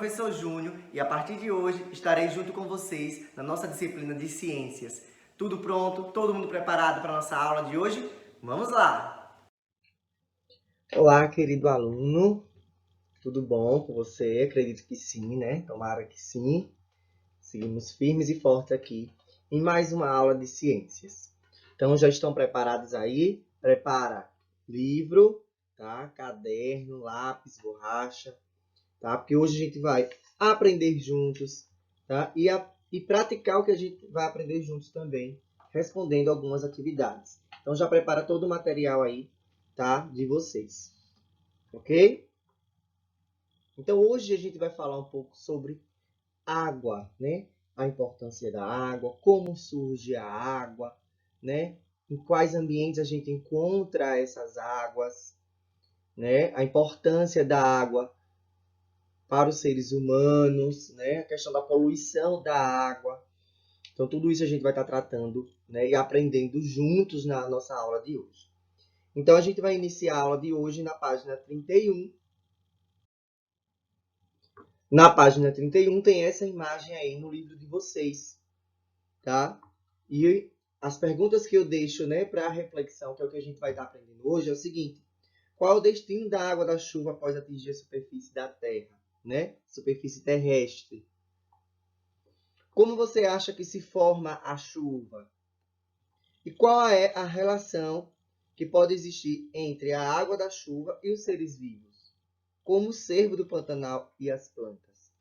professor Júnior e a partir de hoje estarei junto com vocês na nossa disciplina de ciências. Tudo pronto? Todo mundo preparado para a nossa aula de hoje? Vamos lá! Olá, querido aluno. Tudo bom com você? Acredito que sim, né? Tomara que sim. Seguimos firmes e fortes aqui em mais uma aula de ciências. Então, já estão preparados aí? Prepara livro, tá? Caderno, lápis, borracha, tá? Porque hoje a gente vai aprender juntos, tá? E praticar o que a gente vai aprender juntos também, respondendo algumas atividades. Então, já prepara todo o material aí, tá? De vocês. Ok? Então, hoje a gente vai falar um pouco sobre água, né? A importância da água, como surge a água, né? Em quais ambientes a gente encontra essas águas, né? A importância da água para os seres humanos, né? A questão da poluição da água. Então, tudo isso a gente vai estar tratando, né? E aprendendo juntos na nossa aula de hoje. Então, a gente vai iniciar a aula de hoje na página 31. Na página 31 tem essa imagem aí no livro de vocês, tá? E as perguntas que eu deixo, né, para reflexão, que é o que a gente vai estar aprendendo hoje, é o seguinte: qual é o destino da água da chuva após atingir a superfície da Terra, né? Superfície terrestre. Como você acha que se forma a chuva? E qual é a relação que pode existir entre a água da chuva e os seres vivos, como o cervo do Pantanal e as plantas?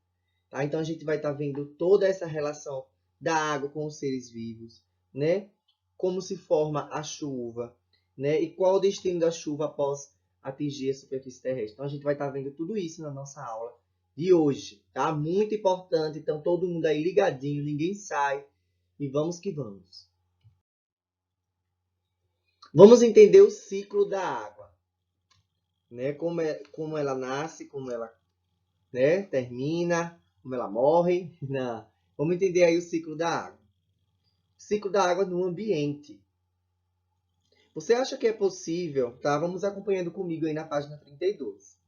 Tá? Então, a gente vai estar vendo toda essa relação da água com os seres vivos, né? Como se forma a chuva, né? E qual o destino da chuva após atingir a superfície terrestre. Então, a gente vai estar vendo tudo isso na nossa aula de hoje, tá? Muito importante. Então, todo mundo aí ligadinho, ninguém sai. E vamos que vamos. Vamos entender o ciclo da água, né? Como ela nasce, como ela, né, termina, como ela morre. Não. Vamos entender aí o ciclo da água. O ciclo da água no ambiente. Você acha que é possível, tá? Vamos acompanhando comigo aí na página 32.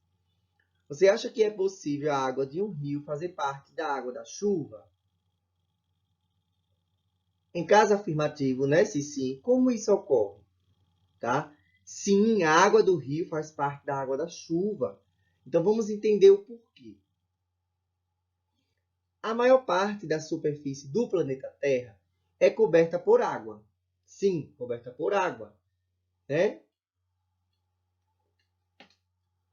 Você acha que é possível a água de um rio fazer parte da água da chuva? Em caso afirmativo, né? Se sim, como isso ocorre? Tá? Sim, a água do rio faz parte da água da chuva. Então vamos entender o porquê. A maior parte da superfície do planeta Terra é coberta por água. Sim, coberta por água, né?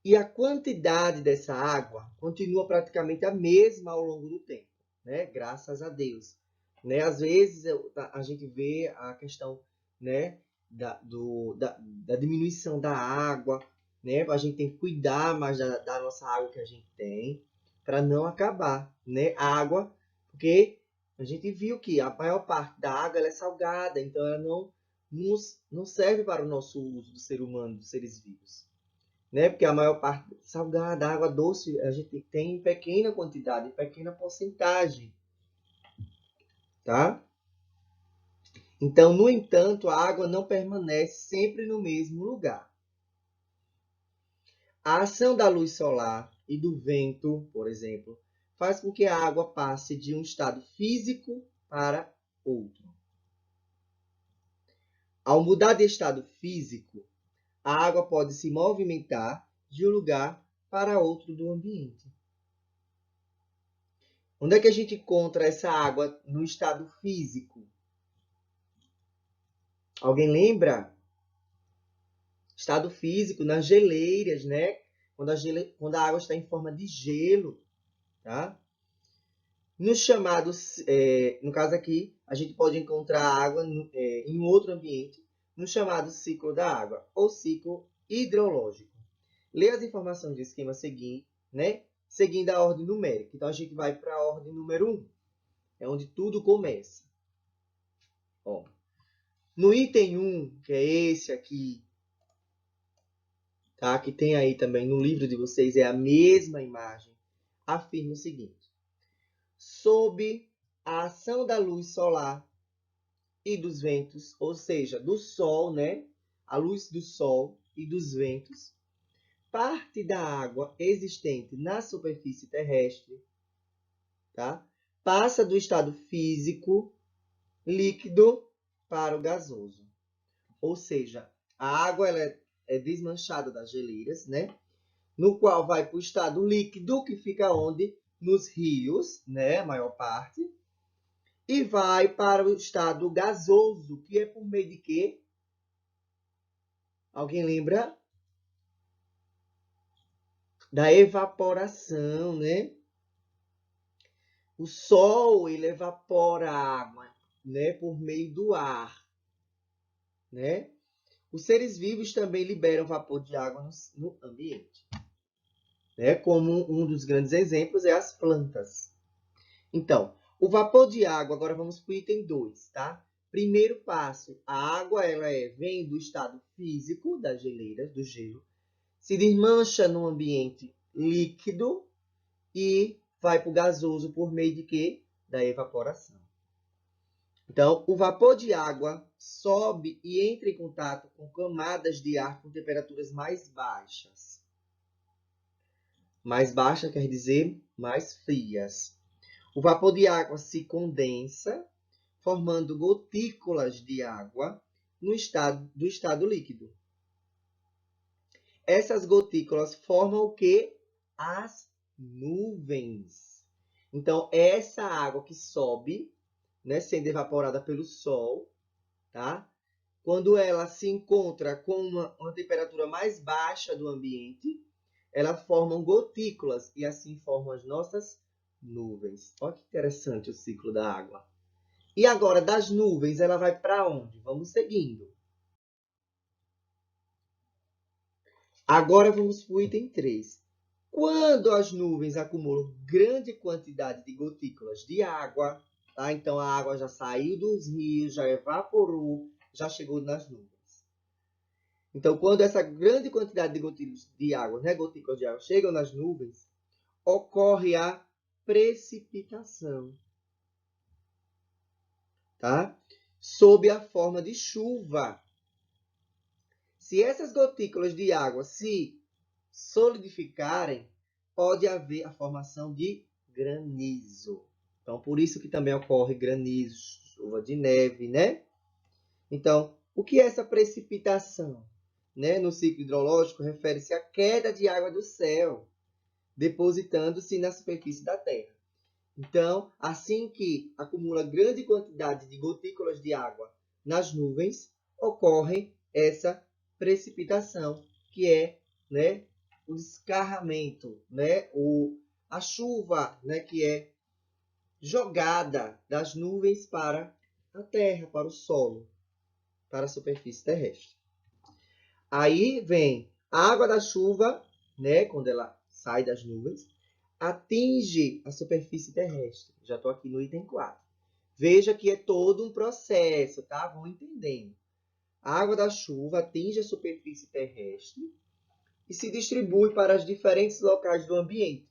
E a quantidade dessa água continua praticamente a mesma ao longo do tempo, né? Graças a Deus. Né? Às vezes a gente vê a questão, né, da diminuição da água, né? A gente tem que cuidar mais da nossa água que a gente tem para não acabar, né? A água, porque a gente viu que a maior parte da água ela é salgada, então ela não serve para o nosso uso do ser humano, dos seres vivos. Né? Porque a maior parte salgada, água doce, a gente tem em pequena quantidade, em pequena porcentagem, tá? Então, no entanto, a água não permanece sempre no mesmo lugar. A ação da luz solar e do vento, por exemplo, faz com que a água passe de um estado físico para outro. Ao mudar de estado físico, a água pode se movimentar de um lugar para outro do ambiente. Onde é que a gente encontra essa água no estado físico? Alguém lembra? Estado físico, nas geleiras, né? Quando a água está em forma de gelo, tá? No chamado, no caso aqui, a gente pode encontrar a água em outro ambiente, no chamado ciclo da água, ou ciclo hidrológico. Lê as informações do esquema a seguir, né? Seguindo a ordem numérica. Então, a gente vai para a ordem número 1. É onde tudo começa. Ó, no item 1, que é esse aqui, tá? Que tem aí também no livro de vocês, é a mesma imagem, afirma o seguinte: sob a ação da luz solar e dos ventos, ou seja, do sol, né? A luz do sol e dos ventos, parte da água existente na superfície terrestre tá? Passa do estado físico, líquido, para o gasoso. Ou seja, a água ela é desmanchada das geleiras, né? No qual vai para o estado líquido, que fica onde? Nos rios, né? A maior parte. E vai para o estado gasoso, que é por meio de quê? Alguém lembra? Da evaporação, né? O sol, ele evapora a água, né? Por meio do ar, né? Os seres vivos também liberam vapor de água no ambiente, né? Como um dos grandes exemplos é as plantas. Então, o vapor de água, agora vamos para o item 2, tá? Primeiro passo, a água vem do estado físico das geleiras, do gelo, se desmancha no ambiente líquido e vai para o gasoso por meio de quê? Da evaporação. Então, o vapor de água sobe e entra em contato com camadas de ar com temperaturas mais baixas. Mais baixa quer dizer mais frias. O vapor de água se condensa, formando gotículas de água no estado líquido. Essas gotículas formam o quê? As nuvens. Então, essa água que sobe, né, sendo evaporada pelo sol, tá? Quando ela se encontra com uma temperatura mais baixa do ambiente, ela forma gotículas e assim formam as nossas nuvens. Olha que interessante o ciclo da água. E agora, das nuvens, ela vai para onde? Vamos seguindo. Agora vamos para o item 3. Quando as nuvens acumulam grande quantidade de gotículas de água, tá? Então a água já saiu dos rios, já evaporou, já chegou nas nuvens. Então, quando essa grande quantidade de gotículas de água, né, gotículas de água, chegam nas nuvens, ocorre a precipitação, tá? Sob a forma de chuva. Se essas gotículas de água se solidificarem, pode haver a formação de granizo. Então, por isso que também ocorre granizo, chuva de neve, né? Então, o que é essa precipitação? Né? No ciclo hidrológico, refere-se à queda de água do céu, depositando-se na superfície da Terra. Então, assim que acumula grande quantidade de gotículas de água nas nuvens, ocorre essa precipitação, que é, né, o descarramento, né, a chuva, né, que é jogada das nuvens para a terra, para o solo, para a superfície terrestre. Aí vem a água da chuva, né, quando ela sai das nuvens, atinge a superfície terrestre. Já estou aqui no item 4. Veja que é todo um processo, tá? Vão entendendo. A água da chuva atinge a superfície terrestre e se distribui para os diferentes locais do ambiente.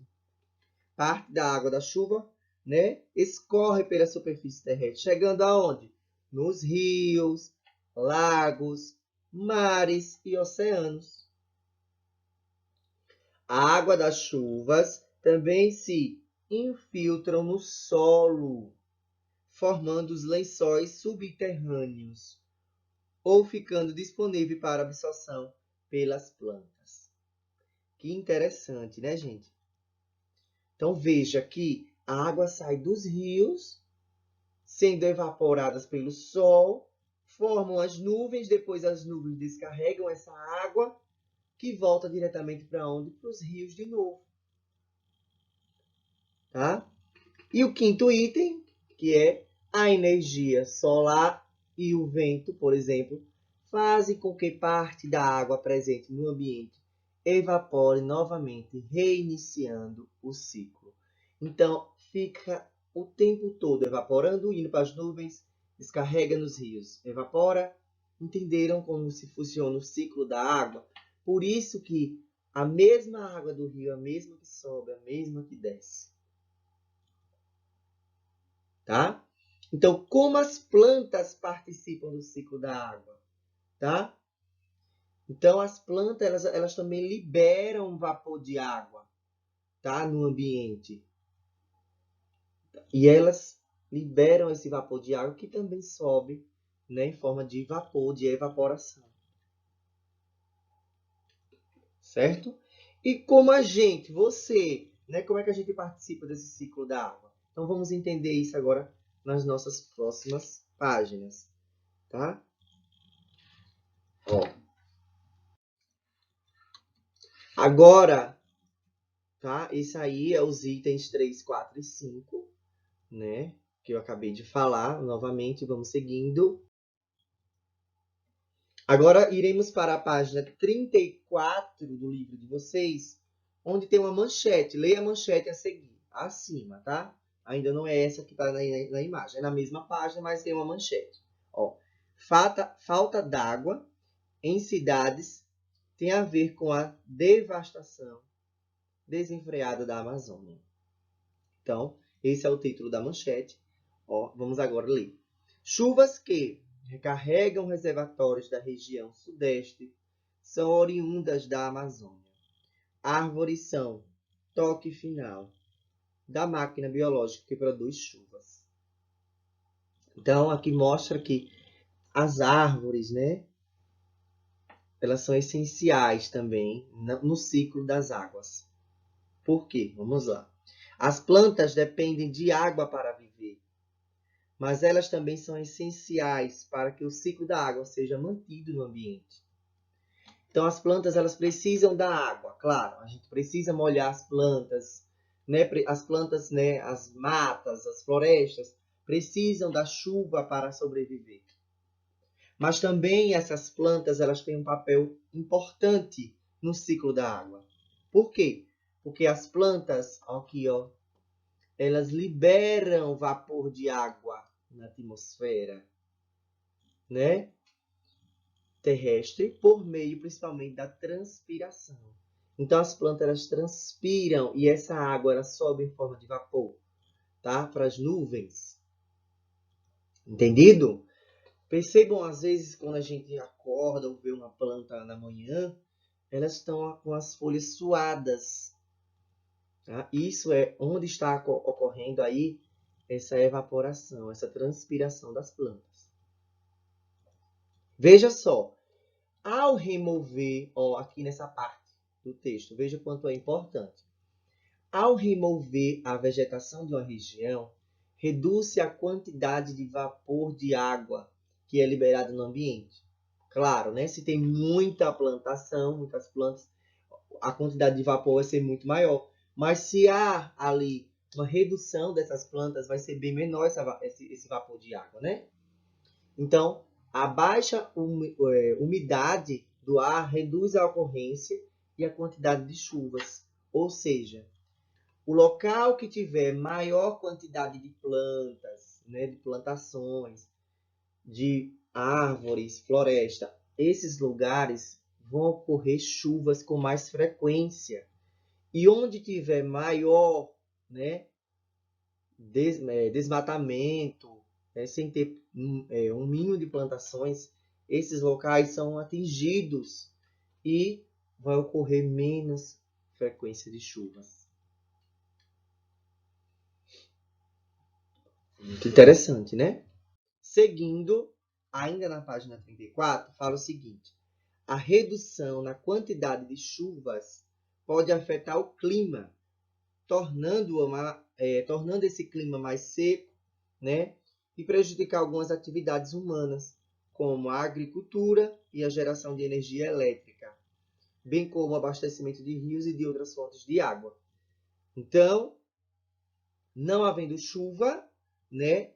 Parte da água da chuva, né, escorre pela superfície terrestre, chegando aonde? Nos rios, lagos, mares e oceanos. A água das chuvas também se infiltram no solo, formando os lençóis subterrâneos ou ficando disponível para absorção pelas plantas. Que interessante, né, gente? Então veja que a água sai dos rios, sendo evaporadas pelo sol, formam as nuvens, depois as nuvens descarregam essa água, que volta diretamente para onde? Para os rios de novo. Tá? E o quinto item, que é a energia solar e o vento, por exemplo, fazem com que parte da água presente no ambiente evapore novamente, reiniciando o ciclo. Então, fica o tempo todo evaporando, indo para as nuvens, descarrega nos rios, evapora. Entenderam como se funciona o ciclo da água? Por isso que a mesma água do rio, a mesma que sobe, a mesma que desce. Tá? Então, como as plantas participam do ciclo da água? Tá? Então, as plantas elas também liberam vapor de água, tá? No ambiente. E elas liberam esse vapor de água que também sobe, né, em forma de vapor, de evaporação. Certo? E como a gente, você, né, como é que a gente participa desse ciclo da água? Então vamos entender isso agora nas nossas próximas páginas, tá? Ó. Agora, tá? Isso aí é os itens 3, 4 e 5, né? Que eu acabei de falar. Novamente, vamos seguindo. Agora iremos para a página 34 do livro de vocês, onde tem uma manchete. Leia a manchete a seguir, acima, tá? Ainda não é essa que está na imagem. É na mesma página, mas tem uma manchete. Ó, falta d'água em cidades tem a ver com a devastação desenfreada da Amazônia. Então, esse é o título da manchete. Ó, vamos agora ler. Chuvas que recarregam reservatórios da região sudeste são oriundas da Amazônia. Árvores são toque final da máquina biológica que produz chuvas. Então, aqui mostra que as árvores, né, elas são essenciais também no ciclo das águas. Por quê? Vamos lá. As plantas dependem de água para viver, mas elas também são essenciais para que o ciclo da água seja mantido no ambiente. Então, as plantas elas precisam da água, claro. A gente precisa molhar as plantas, né? As plantas, né? As matas, as florestas precisam da chuva para sobreviver. Mas também essas plantas elas têm um papel importante no ciclo da água. Por quê? Porque as plantas, aqui, ó, elas liberam vapor de água na atmosfera, né, terrestre, por meio principalmente da transpiração. Então as plantas elas transpiram e essa água ela sobe em forma de vapor, tá, para as nuvens. Entendido? Percebam às vezes quando a gente acorda ou vê uma planta na manhã, elas estão com as folhas suadas. Tá? Isso é onde está ocorrendo aí essa evaporação, essa transpiração das plantas. Veja só, ao remover, ó, aqui nessa parte do texto, veja quanto é importante. Ao remover a vegetação de uma região, reduz-se a quantidade de vapor de água que é liberado no ambiente. Claro, né? Se tem muita plantação, muitas plantas, a quantidade de vapor vai ser muito maior. Mas se há ali uma redução dessas plantas, vai ser bem menor esse vapor de água, né? Então, a baixa umidade do ar reduz a ocorrência e a quantidade de chuvas. Ou seja, o local que tiver maior quantidade de plantas, né, de plantações, de árvores, floresta, esses lugares vão ocorrer chuvas com mais frequência. E onde tiver maior, né, desmatamento, sem ter um mínimo de plantações, esses locais são atingidos e vai ocorrer menos frequência de chuvas. Muito interessante, né? Seguindo, ainda na página 34, fala o seguinte: a redução na quantidade de chuvas pode afetar o clima, tornando esse clima mais seco, né? E prejudicar algumas atividades humanas, como a agricultura e a geração de energia elétrica, bem como o abastecimento de rios e de outras fontes de água. Então, não havendo chuva, né,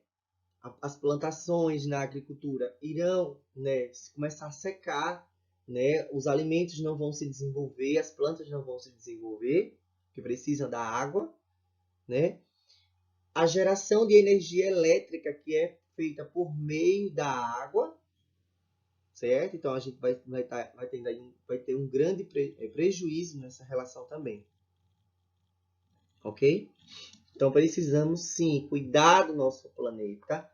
as plantações na agricultura irão, né, começar a secar, né, os alimentos não vão se desenvolver, as plantas não vão se desenvolver, que precisam da água, né? A geração de energia elétrica que é feita por meio da água, certo? Então a gente vai ter um grande prejuízo nessa relação também, ok? Então precisamos sim cuidar do nosso planeta,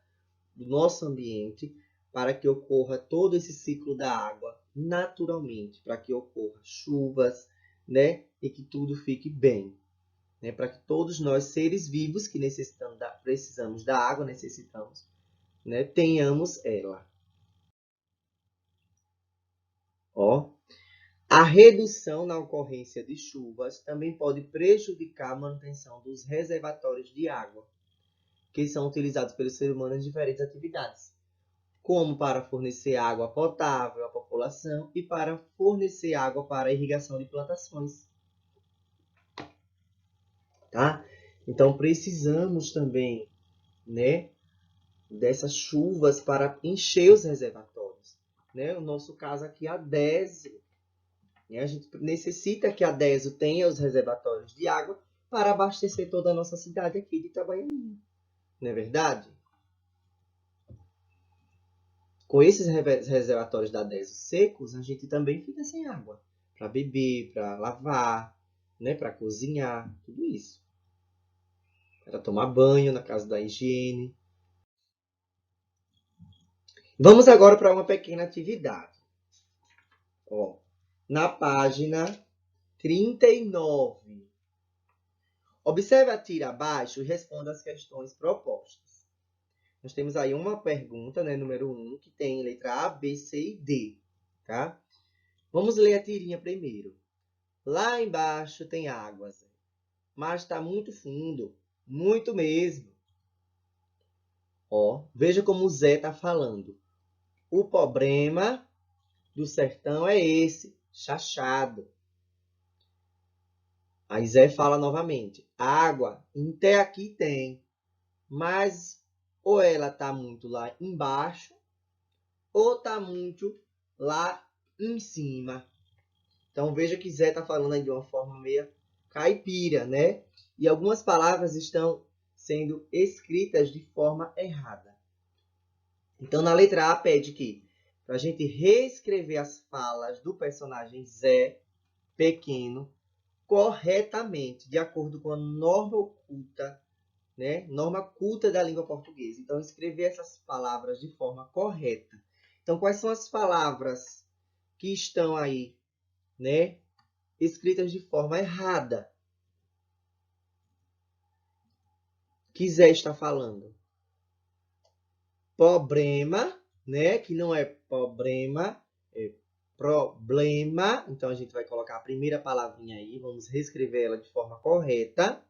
do nosso ambiente, para que ocorra todo esse ciclo da água naturalmente, para que ocorra chuvas, né? E que tudo fique bem. né? Para que todos nós, seres vivos que precisamos da água, né? Tenhamos ela. Ó. A redução na ocorrência de chuvas também pode prejudicar a manutenção dos reservatórios de água, que são utilizados pelo ser humano em diferentes atividades, como para fornecer água potável à população e para fornecer água para a irrigação de plantações. Tá? Então, precisamos também, né, dessas chuvas para encher os reservatórios. Né? No nosso caso aqui, a DESO. A gente necessita que a DESO tenha os reservatórios de água para abastecer toda a nossa cidade aqui de Itabaianinha. Não é verdade? Com esses reservatórios da DESO secos, a gente também fica sem água para beber, para lavar, né, para cozinhar, tudo isso. Para tomar banho, na casa da higiene. Vamos agora para uma pequena atividade. Ó, na página 39. Observe a tira abaixo e responda as questões propostas. Nós temos aí uma pergunta, né, número 1, que tem letra A, B, C e D. Tá? Vamos ler a tirinha primeiro. Lá embaixo tem água, Zé, mas está muito fundo, muito mesmo. Ó, veja como o Zé está falando. O problema do sertão é esse, chachado. Aí Zé fala novamente. Água até aqui tem, mas ou ela está muito lá embaixo, ou está muito lá em cima. Então, veja que Zé está falando aí de uma forma meio caipira, né? E algumas palavras estão sendo escritas de forma errada. Então, na letra A, pede que, para a gente reescrever as falas do personagem Zé pequeno corretamente, de acordo com a norma oculta, né? Norma culta da língua portuguesa. Então, escrever essas palavras de forma correta. Então, quais são as palavras que estão aí, né, escritas de forma errada? Que Zé está falando? Problema, né? Que não é problema, é problema. Então, a gente vai colocar a primeira palavrinha aí. Vamos reescrever ela de forma correta.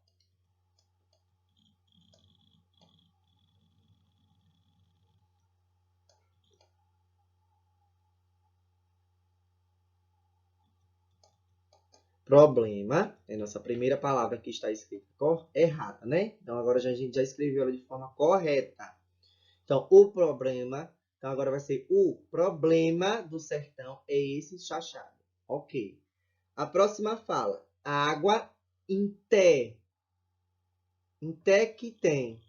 Problema é a nossa primeira palavra que está escrita errada, né? Então, agora a gente já escreveu ela de forma correta. Então, o problema... Então, agora vai ser o problema do sertão é esse chachado. Ok. A próxima fala. Água em té. Em té que tem.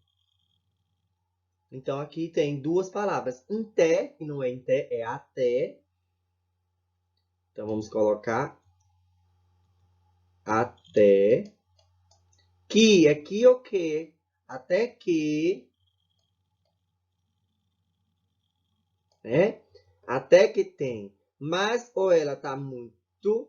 Então, aqui tem duas palavras. Em té, que não é em té, é até. Então, vamos colocar até. Que é que o quê? Até que, né? Até que tem. Mas ou ela tá muito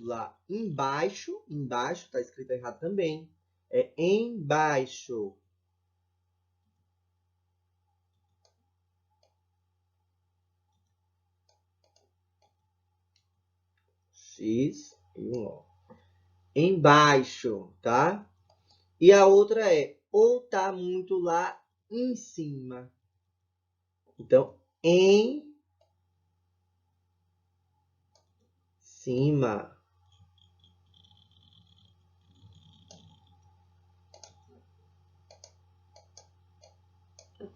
lá embaixo. Embaixo tá escrito errado também. É embaixo. X e um O. Embaixo, tá? E a outra é ou tá muito lá em cima. Então, em cima.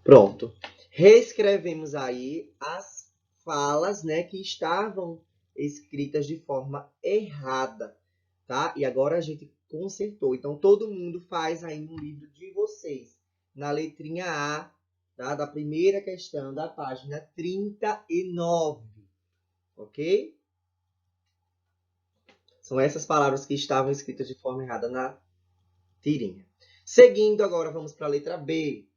Pronto. Reescrevemos aí as falas, né, que estavam escritas de forma errada, tá? E agora a gente consertou. Então, todo mundo faz aí no livro de vocês, na letrinha A, tá? Da primeira questão da página 39, ok? São essas palavras que estavam escritas de forma errada na tirinha. Seguindo, agora vamos para a letra B.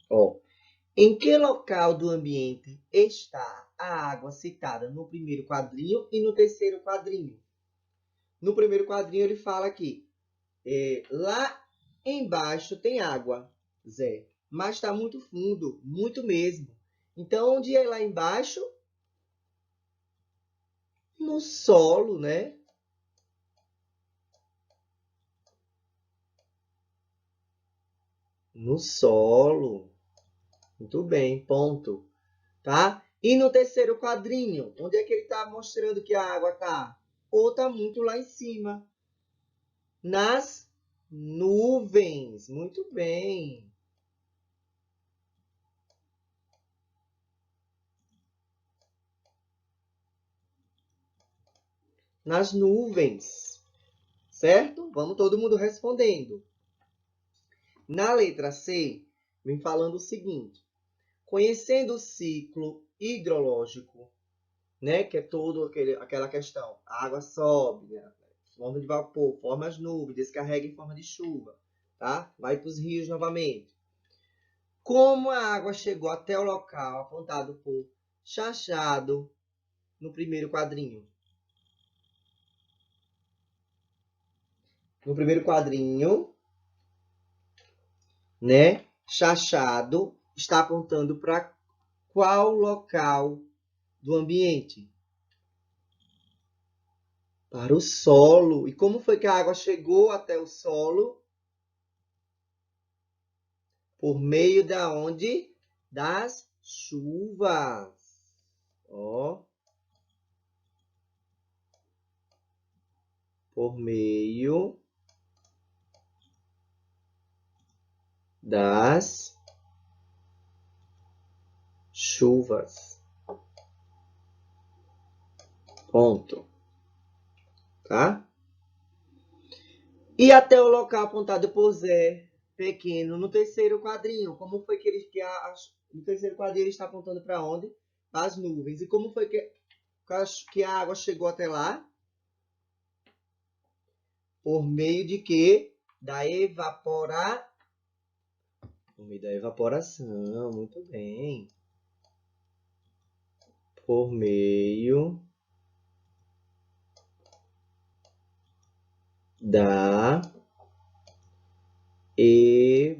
Ó, em que local do ambiente está a água citada no primeiro quadrinho e no terceiro quadrinho? No primeiro quadrinho ele fala que lá embaixo tem água, Zé, mas está muito fundo, muito mesmo. Então, onde é lá embaixo? No solo, né? No solo. Muito bem, ponto. Tá? E no terceiro quadrinho, onde é que ele está mostrando que a água está? Ou está muito lá em cima? Nas nuvens. Muito bem. Nas nuvens. Certo? Vamos todo mundo respondendo. Na letra C, vem falando o seguinte. Conhecendo o ciclo hidrológico, né, que é todo aquela questão. A água sobe, né, forma de vapor, forma as nuvens, descarrega em forma de chuva, tá? Vai para os rios novamente. Como a água chegou até o local apontado por Chachado no primeiro quadrinho? No primeiro quadrinho, né, Chachado está apontando para qual local do ambiente? Para o solo. E como foi que a água chegou até o solo? Por meio da onde? Das chuvas. Ó. Por meio das chuvas. Ponto. Tá? E até o local apontado por Zé Pequeno no terceiro quadrinho. Como foi que ele no terceiro quadrinho ele está apontando para onde? Para as nuvens. E como foi que a água chegou até lá? Por meio de quê? Por meio da evaporação. Muito bem. Por meio da evaporação.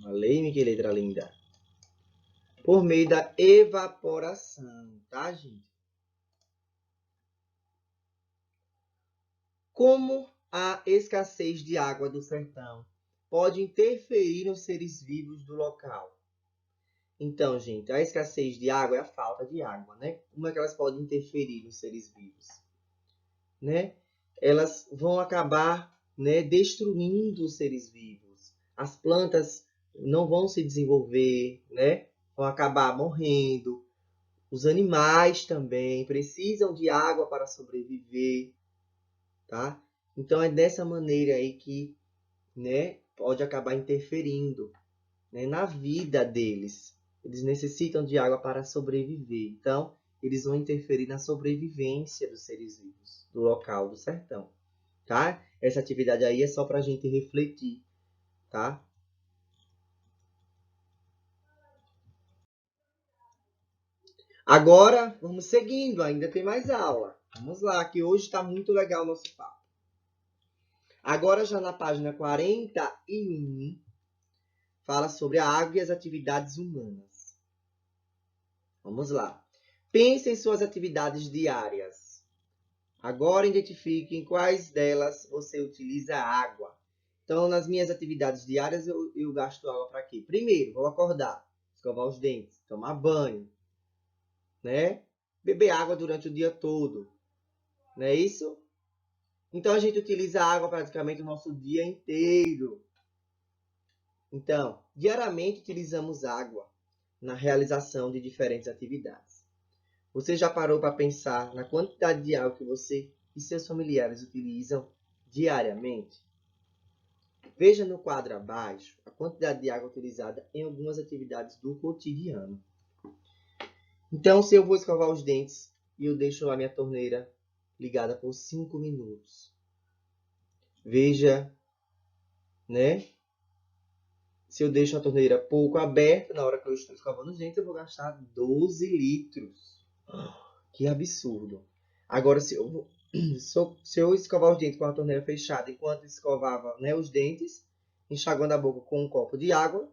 Falei-me que letra linda. Por meio da evaporação, tá, gente? Como a escassez de água do sertão pode interferir nos seres vivos do local? Então, gente, a escassez de água é a falta de água, né? Como é que elas podem interferir nos seres vivos? Né? Elas vão acabar, né, destruindo os seres vivos. As plantas não vão se desenvolver, né? Vão acabar morrendo. Os animais também precisam de água para sobreviver, tá? Então é dessa maneira aí que, né, pode acabar interferindo, né, na vida deles. Eles necessitam de água para sobreviver. Então, eles vão interferir na sobrevivência dos seres vivos do local do sertão, tá? Essa atividade aí é só para a gente refletir, tá? Agora, vamos seguindo, ainda tem mais aula. Vamos lá, que hoje está muito legal o nosso papo. Agora, já na página 41, fala sobre a água e as atividades humanas. Vamos lá. Pense em suas atividades diárias. Agora, identifique em quais delas você utiliza água. Então, nas minhas atividades diárias, eu gasto água para quê? Primeiro, vou acordar, escovar os dentes, tomar banho, né? Beber água durante o dia todo, não é isso? Então, a gente utiliza água praticamente o nosso dia inteiro. Então, diariamente utilizamos água na realização de diferentes atividades. Você já parou para pensar na quantidade de água que você e seus familiares utilizam diariamente? Veja no quadro abaixo a quantidade de água utilizada em algumas atividades do cotidiano. Então, se eu vou escovar os dentes e eu deixo a minha torneira ligada por 5 minutos, veja né? Se eu deixo a torneira pouco aberta, na hora que eu estou escovando os dentes, eu vou gastar 12 litros. Que absurdo. Agora, se eu escovar os dentes com a torneira fechada, enquanto escovava, né, os dentes, enxaguando a boca com um copo de água,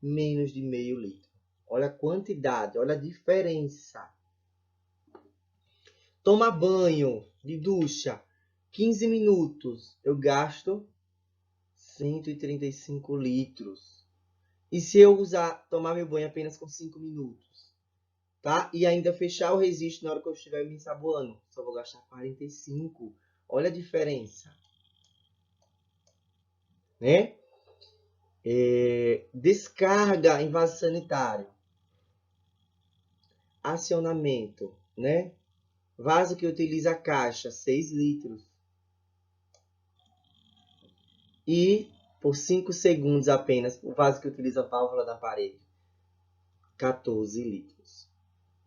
menos de meio litro. Olha a quantidade, olha a diferença. Tomar banho de ducha, 15 minutos, eu gasto 135 litros. E se eu tomar meu banho apenas com 5 minutos, tá? E ainda fechar o registro na hora que eu estiver me ensaboando, só vou gastar 45. Olha a diferença, né? Descarga em vaso sanitário. Acionamento, né? Vaso que utiliza a caixa, 6 litros. E por 5 segundos apenas, o vaso que utiliza a válvula da parede, 14 litros.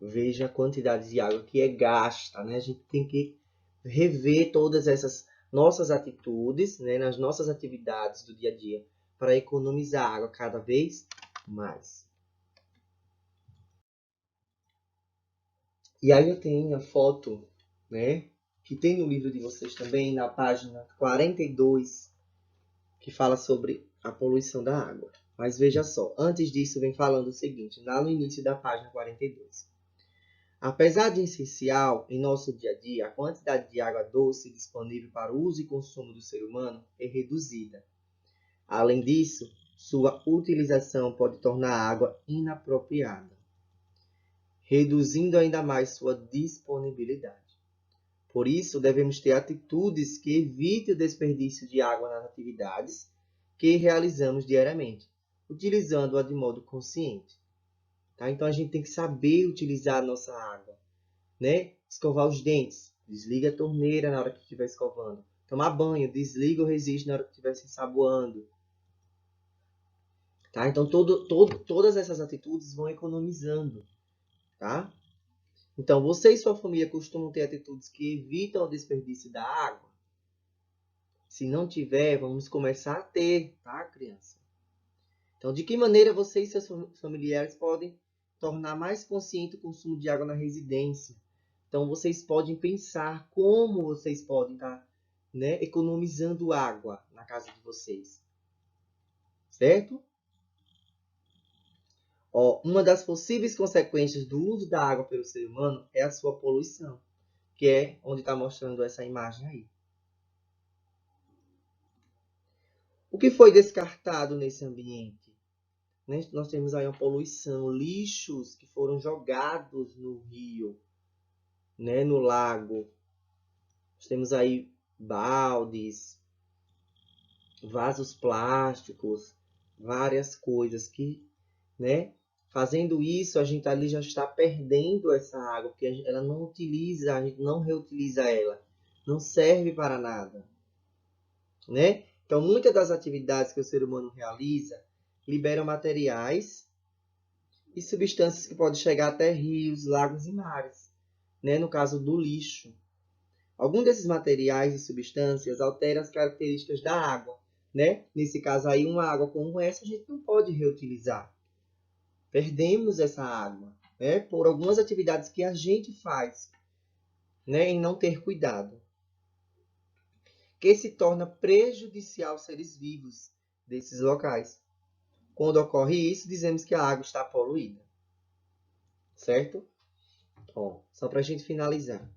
Veja a quantidade de água que é gasta, né? A gente tem que rever todas essas nossas atitudes, né? Nas nossas atividades do dia a dia, para economizar água cada vez mais. E aí eu tenho a foto, né? Que tem no livro de vocês também, na página 42, que fala sobre a poluição da água. Mas veja só, antes disso vem falando o seguinte, lá no início da página 42. Apesar de essencial em nosso dia a dia, a quantidade de água doce disponível para o uso e consumo do ser humano é reduzida. Além disso, sua utilização pode tornar a água inapropriada, reduzindo ainda mais sua disponibilidade. Por isso, devemos ter atitudes que evitem o desperdício de água nas atividades que realizamos diariamente, utilizando-a de modo consciente. Tá? Então, a gente tem que saber utilizar a nossa água, né? Escovar os dentes, desliga a torneira na hora que estiver escovando. Tomar banho, desliga o registro na hora que estiver se ensaboando. Tá? Então, todas essas atitudes vão economizando. Tá? Então, você e sua família costumam ter atitudes que evitam o desperdício da água? Se não tiver, vamos começar a ter, tá, criança? Então, de que maneira você e seus familiares podem tornar mais consciente o consumo de água na residência? Então, vocês podem pensar como vocês podem estar, né, economizando água na casa de vocês. Certo? Ó, uma das possíveis consequências do uso da água pelo ser humano é a sua poluição, que é onde está mostrando essa imagem aí. O que foi descartado nesse ambiente? Nós temos aí uma poluição, lixos que foram jogados no rio, né, no lago. Nós temos aí baldes, vasos plásticos, várias coisas que, né, fazendo isso, a gente ali já está perdendo essa água, porque ela não utiliza, a gente não reutiliza ela, não serve para nada, né? Então, muitas das atividades que o ser humano realiza liberam materiais e substâncias que podem chegar até rios, lagos e mares, né? No caso do lixo. Alguns desses materiais e substâncias alteram as características da água, né? Nesse caso aí, uma água como essa a gente não pode reutilizar. Perdemos essa água, né? Por algumas atividades que a gente faz, né? Em não ter cuidado. Que se torna prejudicial aos seres vivos desses locais. Quando ocorre isso, dizemos que a água está poluída. Certo? Ó, só para a gente finalizar.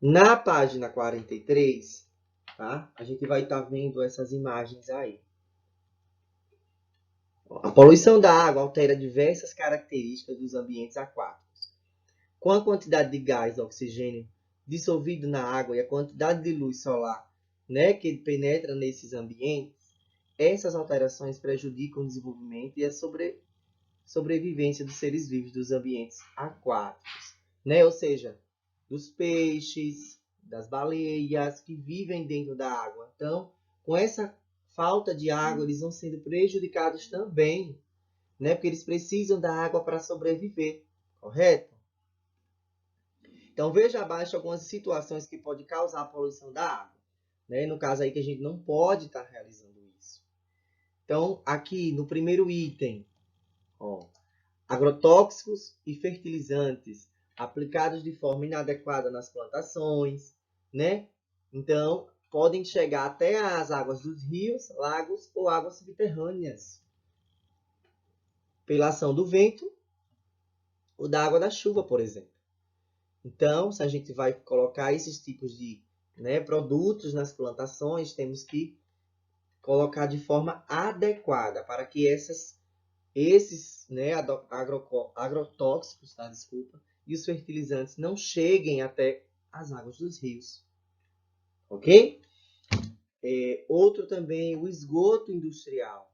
Na página 43, tá? A gente vai estar vendo essas imagens aí. A poluição da água altera diversas características dos ambientes aquáticos. Com a quantidade de gás e oxigênio dissolvido na água e a quantidade de luz solar, né, que penetra nesses ambientes, essas alterações prejudicam o desenvolvimento e a sobrevivência dos seres vivos dos ambientes aquáticos, né? Ou seja, dos peixes, das baleias que vivem dentro da água. Então, com essa falta de água, eles vão sendo prejudicados também, né? Porque eles precisam da água para sobreviver, correto? Então, veja abaixo algumas situações que podem causar a poluição da água. né? No caso aí que a gente não pode estar realizando isso. Então, aqui no primeiro item, ó, agrotóxicos e fertilizantes aplicados de forma inadequada nas plantações, né? Então, podem chegar até as águas dos rios, lagos ou águas subterrâneas, pela ação do vento ou da água da chuva, por exemplo. Então, se a gente vai colocar esses tipos de, né, produtos nas plantações, temos que colocar de forma adequada para que esses, né, agrotóxicos, tá, desculpa, e os fertilizantes não cheguem até as águas dos rios. Ok? Outro também, o esgoto industrial.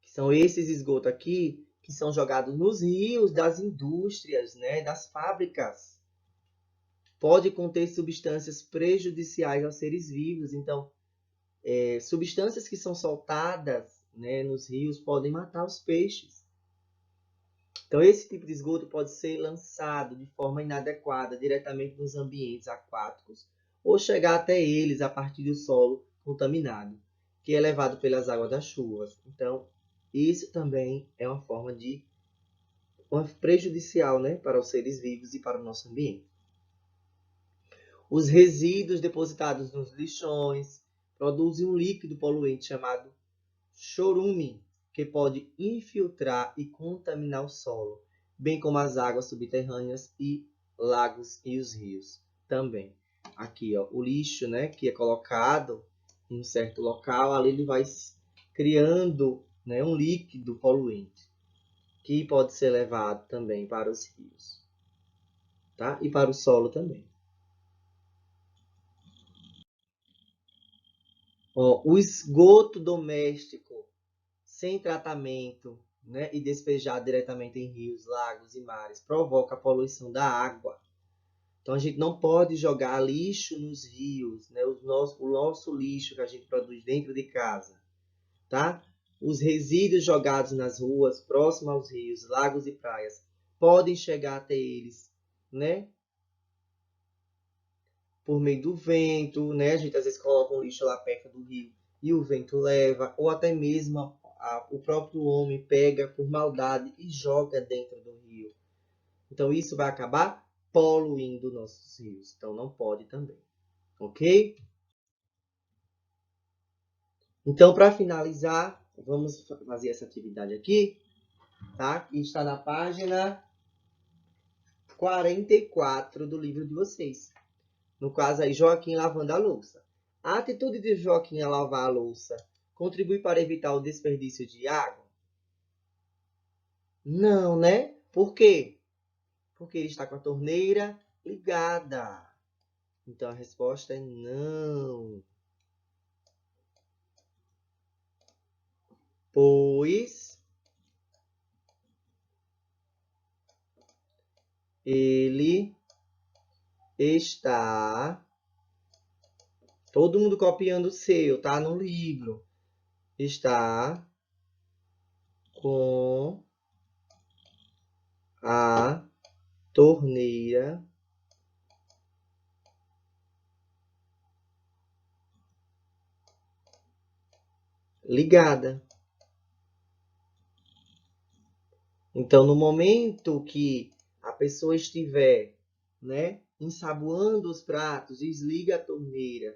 Que são esses esgotos aqui que são jogados nos rios das indústrias, né, das fábricas. Pode conter substâncias prejudiciais aos seres vivos. Então, substâncias que são soltadas, né, nos rios podem matar os peixes. Então, esse tipo de esgoto pode ser lançado de forma inadequada diretamente nos ambientes aquáticos ou chegar até eles a partir do solo contaminado, que é levado pelas águas das chuvas. Então, isso também é uma forma de prejudicial, né, para os seres vivos e para o nosso ambiente. Os resíduos depositados nos lixões produzem um líquido poluente chamado chorume, que pode infiltrar e contaminar o solo, bem como as águas subterrâneas e lagos e os rios também. Aqui, ó, o lixo, né, que é colocado em um certo local, ali ele vai criando, né, um líquido poluente, que pode ser levado também para os rios, tá? E para o solo também. Ó, o esgoto doméstico sem tratamento, né, e despejado diretamente em rios, lagos e mares, provoca a poluição da água. Então a gente não pode jogar lixo nos rios, né, o nosso lixo que a gente produz dentro de casa, tá? Os resíduos jogados nas ruas, próximo aos rios, lagos e praias, podem chegar até eles, né? Por meio do vento, né? A gente às vezes coloca um lixo lá perto do rio e o vento leva, ou até mesmo o próprio homem pega por maldade e joga dentro do rio. Então isso vai acabar poluindo nossos rios. Então não pode também, ok? Então para finalizar, vamos fazer essa atividade aqui, tá? Que está na página 44 do livro de vocês. No caso aí, Joaquim lavando a louça. A atitude de Joaquim a lavar a louça contribui para evitar o desperdício de água? Não, né? Por quê? Porque ele está com a torneira ligada. Então a resposta é não. Pois ele está... Todo mundo copiando o seu, tá? No livro. Está com a torneira ligada. Então, no momento que a pessoa estiver, né, ensaboando os pratos, desliga a torneira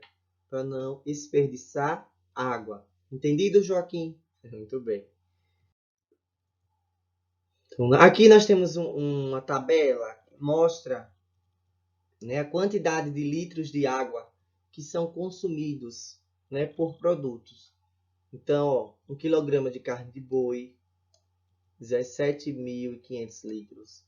para não desperdiçar água. Entendido, Joaquim? Muito bem. Então, aqui nós temos uma tabela que mostra, né, a quantidade de litros de água que são consumidos, né, por produtos. Então, ó, 1 quilograma de carne de boi, 17.500 litros.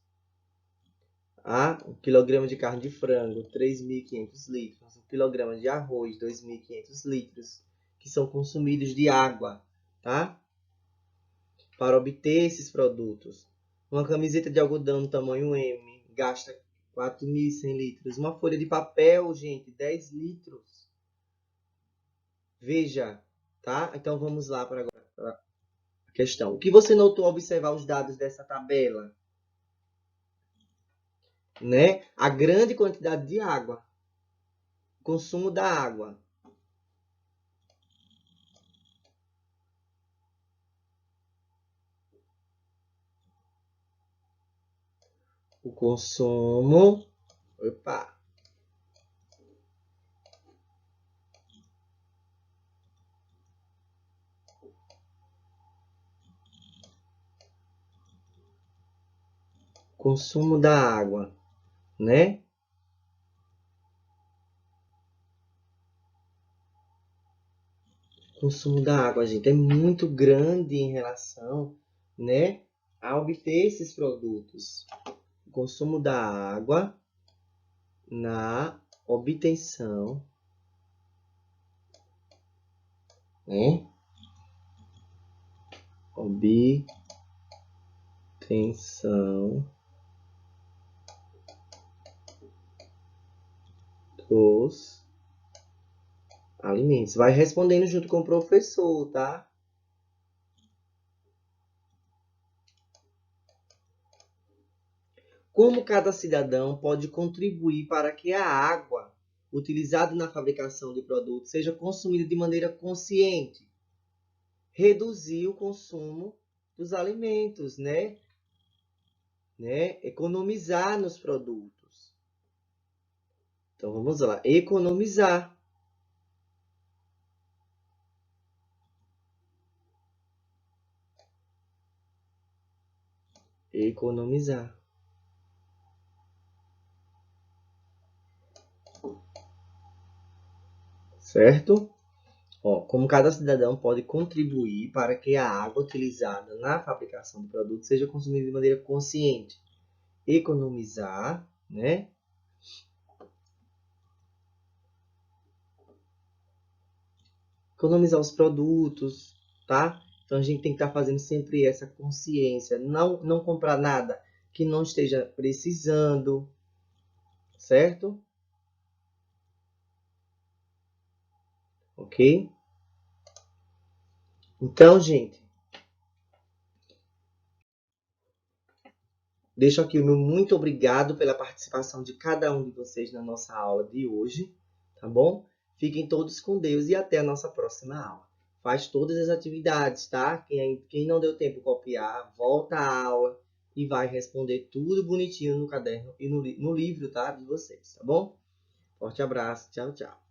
1 quilograma de carne de frango, 3.500 litros. 1 quilograma de arroz, 2.500 litros, que são consumidos de água, tá? Para obter esses produtos. Uma camiseta de algodão no tamanho M gasta 4.100 litros. Uma folha de papel, gente, 10 litros. Veja, tá? Então vamos lá para agora a questão. O que você notou ao observar os dados dessa tabela? Né? A grande quantidade de água. Consumo da água. O consumo... Opa! Consumo da água, né? Consumo da água, gente, é muito grande em relação, né, a obter esses produtos. O consumo da água na obtenção, né? Obtenção dos alimentos. Vai respondendo junto com o professor, tá? Como cada cidadão pode contribuir para que a água utilizada na fabricação de produtos seja consumida de maneira consciente? Reduzir o consumo dos alimentos, né? Economizar nos produtos. Então vamos lá, economizar. Economizar. Certo? Ó, como cada cidadão pode contribuir para que a água utilizada na fabricação do produto seja consumida de maneira consciente. Economizar, né? Economizar os produtos, tá? Então a gente tem que estar fazendo sempre essa consciência. Não comprar nada que não esteja precisando, certo? Ok? Então, gente, deixo aqui o meu muito obrigado pela participação de cada um de vocês na nossa aula de hoje, tá bom? Fiquem todos com Deus e até a nossa próxima aula. Faz todas as atividades, tá? Quem não deu tempo de copiar, volta à aula e vai responder tudo bonitinho no caderno e no livro, tá? De vocês, tá bom? Forte abraço, tchau, tchau.